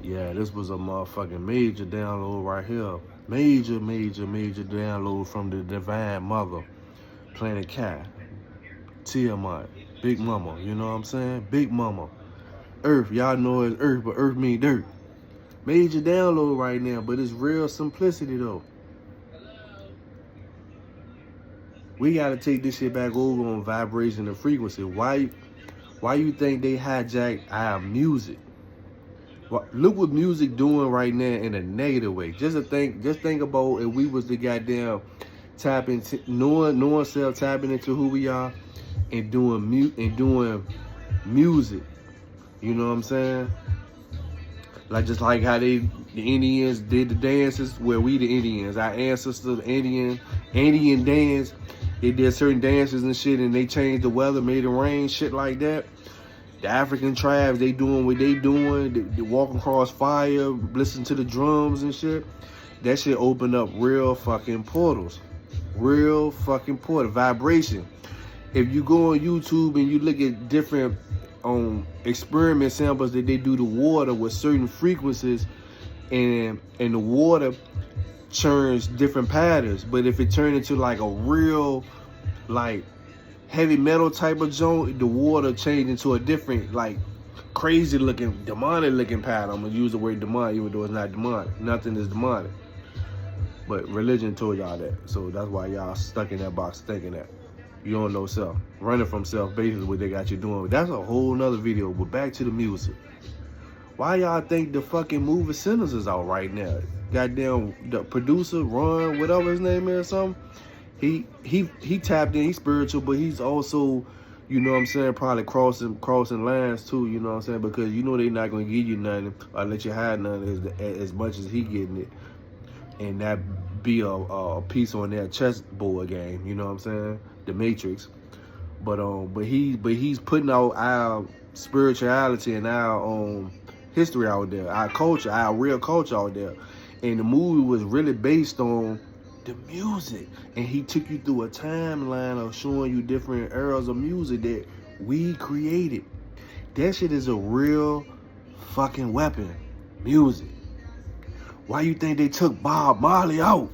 Yeah, this was a motherfucking major download right here. Major download from the Divine Mother, Planet Cat, Tiamat, Big Mama, you know what I'm saying? Big Mama. Earth, y'all know it's Earth, but Earth mean dirt. Major download right now, but it's real simplicity though. We gotta take this shit back over on vibration and frequency. Why you think they hijacked our music? Look what music doing right now in a negative way. Just think about if we was to goddamn tap into knowing self, tapping into who we are and doing music. You know what I'm saying? Like just like how the Indians did the dances, where we the Indians, our ancestors, Indian dance, they did certain dances and shit, and they changed the weather, made it rain, shit like that. The African tribes, they doing what they doing, they walk across fire, listen to the drums and shit. That shit opened up real fucking portals. Real fucking portal. Vibration. If you go on YouTube and you look at different experiment samples that they do to water with certain frequencies, and the water churns different patterns. But if it turned into like a real like heavy metal type of joint, the water changed into a different, like, crazy looking, demonic looking pattern. I'm gonna use the word demonic even though it's not demonic. Nothing is demonic. But religion told y'all that. So that's why y'all stuck in that box thinking that. You don't know self. Running from self, basically what they got you doing. But that's a whole nother video. But back to the music. Why y'all think the fucking movie Sinners is out right now? Goddamn, the producer, Ron, whatever his name is, something. He tapped in, he's spiritual, but he's also, you know what I'm saying, probably crossing lines too, you know what I'm saying, because you know they not gonna give you nothing or let you have nothing as much as he getting it, and that be a piece on their chessboard game, you know what I'm saying, the Matrix. But he's putting out our spirituality and our history out there, our culture, our real culture out there, and the movie was really based on the music, and he took you through a timeline of showing you different eras of music that we created. That shit is a real fucking weapon. Music. Why you think they took Bob Marley out?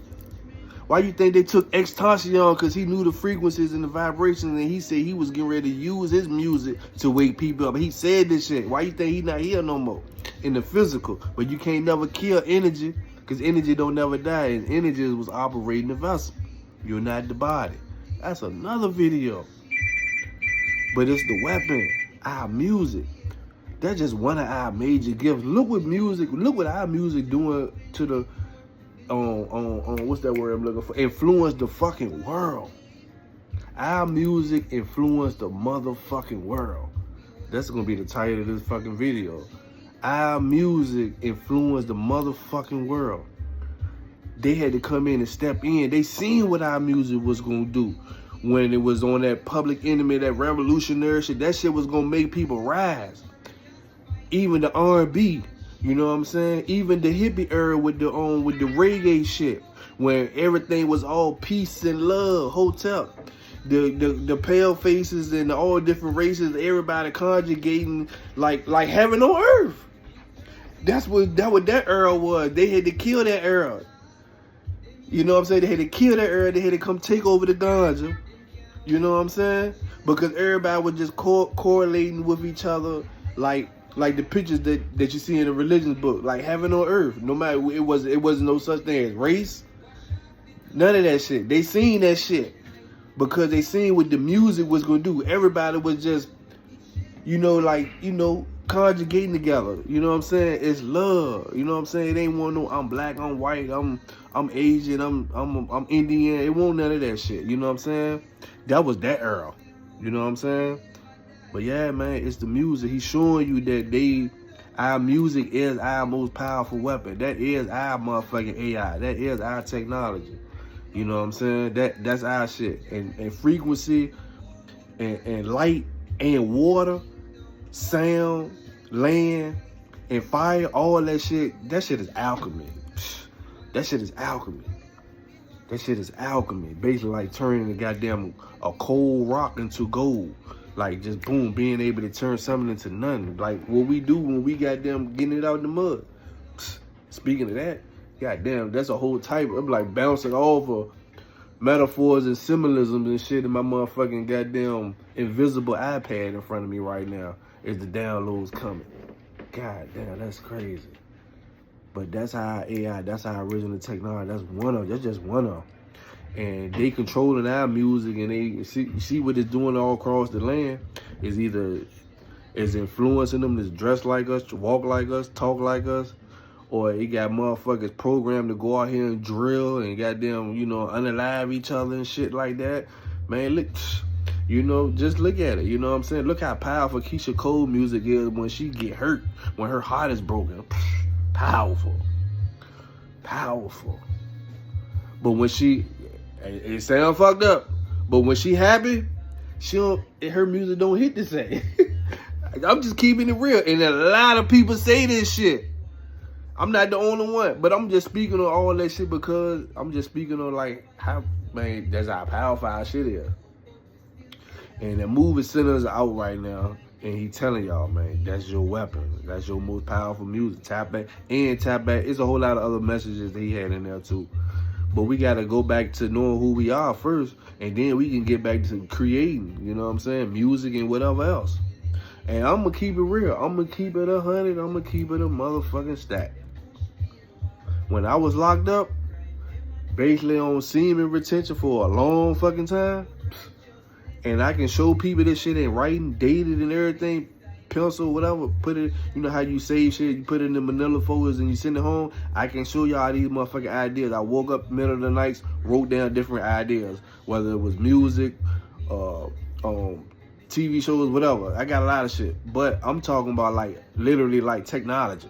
Why you think they took Extension? Because he knew the frequencies and the vibrations, and he said he was getting ready to use his music to wake people up. He said this shit. Why you think he not here no more in the physical? But you can't never kill energy, because energy don't never die, and energy was operating the vessel. You're not the body. That's another video. But it's the weapon, our music. That's just one of our major gifts. Look what our music doing to the, what's that word I'm looking for? Influence the fucking world. Our music influenced the motherfucking world. That's gonna be the title of this fucking video. Our music influenced the motherfucking world. They had to come in and step in. They seen what our music was gonna do when it was on that Public Enemy, that revolutionary shit. That shit was gonna make people rise. Even the R&B, you know what I'm saying? Even the hippie era with the reggae shit, when everything was all peace and love, hotel. The pale faces and all different races, everybody conjugating like heaven on earth. That's what that era was. They had to kill that era. You know what I'm saying? They had to kill that era. They had to come take over the ganja. You know what I'm saying? Because everybody was just correlating with each other, like the pictures that you see in the religion book, like heaven on earth. No matter, it wasn't no such thing as race. None of that shit. They seen that shit because they seen what the music was gonna do. Everybody was just, conjugating together. You know what I'm saying? It's love. You know what I'm saying? It ain't want no I'm black, I'm white, I'm Asian, I'm Indian. It won't none of that shit. You know what I'm saying? That was that era. You know what I'm saying? But yeah, man, it's the music. He's showing you that our music is our most powerful weapon. That is our motherfucking AI. That is our technology. You know what I'm saying? That's our shit. And frequency and light and water, sound, land, and fire, all that shit is alchemy. That shit is alchemy. That shit is alchemy. Basically like turning a cold rock into gold. Like just boom, being able to turn something into nothing. Like what we do when we getting it out in the mud. Speaking of that, goddamn, that's a whole type. I'm like bouncing off of metaphors and symbolisms and shit in my motherfucking goddamn invisible iPad in front of me right now as the downloads coming. God damn, that's crazy. But that's how AI, that's how original technology, that's just one of them. And they controlling our music, and they see what it's doing all across the land is either is influencing them to dress like us, walk like us, talk like us, or it got motherfuckers programmed to go out here and drill and goddamn, you know, unalive each other and shit like that. Man, look, you know, just look at it. You know what I'm saying? Look how powerful Keisha Cole music is when she get hurt, when her heart is broken. Powerful. Powerful. But when she, it sound fucked up, but when she happy, her music don't hit the same. I'm just keeping it real. And a lot of people say this shit. I'm not the only one, but I'm just speaking on all that shit because I'm just speaking on like how, man, that's how powerful our shit is. And the movie centers out right now, and he telling y'all, man, that's your weapon. That's your most powerful music. Tap back and tap back. It's a whole lot of other messages that he had in there too. But we got to go back to knowing who we are first, and then we can get back to creating, you know what I'm saying, music and whatever else. And I'm going to keep it real. I'm going to keep it 100. I'm going to keep it a motherfucking stack. When I was locked up, basically on semen retention for a long fucking time, and I can show people this shit in writing, dated and everything, pencil, whatever, put it, you know how you save shit, you put it in the manila folders and you send it home. I can show y'all these motherfucking ideas. I woke up in the middle of the nights, wrote down different ideas, whether it was music, TV shows, whatever. I got a lot of shit, but I'm talking about like literally like technology.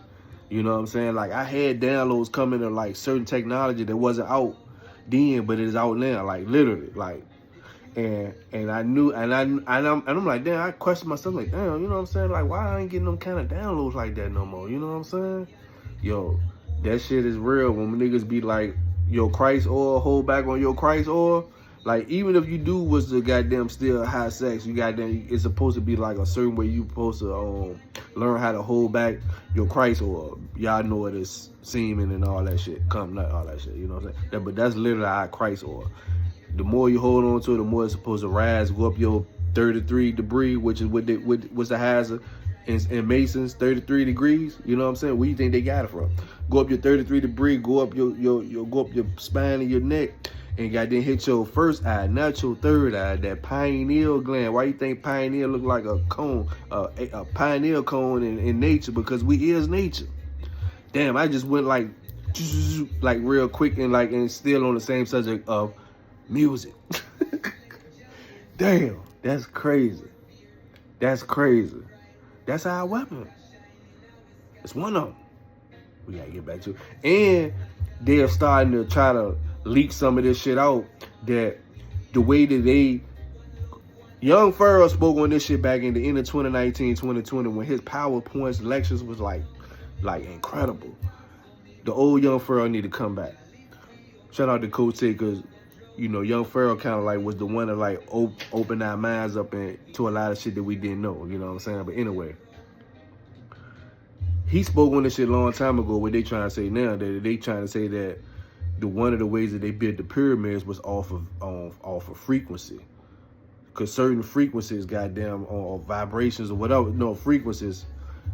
You know what I'm saying? Like I had downloads coming to like certain technology that wasn't out then, but it is out now. Like literally, like, and I knew, and I'm like, damn. I questioned myself, like, damn. You know what I'm saying? Like, why I ain't getting them kind of downloads like that no more? You know what I'm saying? Yo, that shit is real. When niggas be like, your Christ oil, hold back on your Christ oil. Like, even if you do was the goddamn still high sex, you goddamn, it's supposed to be like a certain way you supposed to learn how to hold back your Christ oil. Y'all know it is semen and all that shit, cum nut, all that shit, you know what I'm saying? But that's literally our Christ oil. The more you hold on to it, the more it's supposed to rise, go up your 33 degrees, which is what's the hazard in Masons, 33 degrees. You know what I'm saying? Where you think they got it from? Go up your 33 degrees, go up your go up your spine and your neck, and goddamn hit your first eye, not your third eye, that pineal gland. Why you think pineal look like a cone, a pineal cone in nature? Because we is nature. Damn, I just went like real quick and still on the same subject of music. Damn, that's crazy. That's crazy. That's our weapon. It's one of them. We gotta get back to it. And they're starting to try to leak some of this shit out, that the way that Young Pharaoh spoke on this shit back in the end of 2019, 2020, when his PowerPoint lectures was like incredible. The old Young Pharaoh need to come back. Shout out to Coach T, because, you know, Young Pharaoh kind of like was the one that like opened our minds up to a lot of shit that we didn't know, you know what I'm saying? But anyway, he spoke on this shit a long time ago. What they trying to say now, that they trying to say that one of the ways that they built the pyramids was off of frequency, because certain frequencies, goddamn, or vibrations or whatever, no frequencies,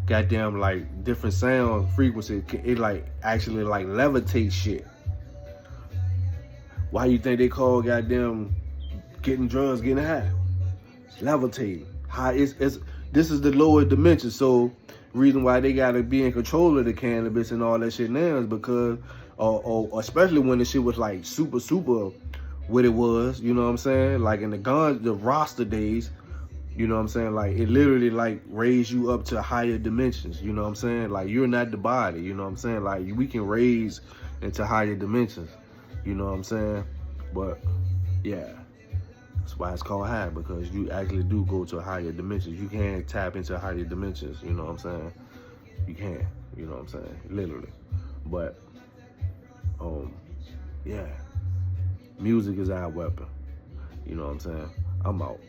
goddamn, like different sound frequencies, it like actually like levitate shit. Why you think they call goddamn getting drugs getting high? Levitating. High is this is the lower dimension. So reason why they gotta be in control of the cannabis and all that shit now is because, or especially when the shit was like super what it was, you know what I'm saying? Like in the roster days, you know what I'm saying? Like it literally like raised you up to higher dimensions, you know what I'm saying? Like you're not the body, you know what I'm saying? Like we can raise into higher dimensions, you know what I'm saying? But yeah, that's why it's called high, because you actually do go to higher dimensions. You can tap into higher dimensions, you know what I'm saying? You can, you know what I'm saying? Literally. But yeah, music is our weapon, you know what I'm saying? I'm out.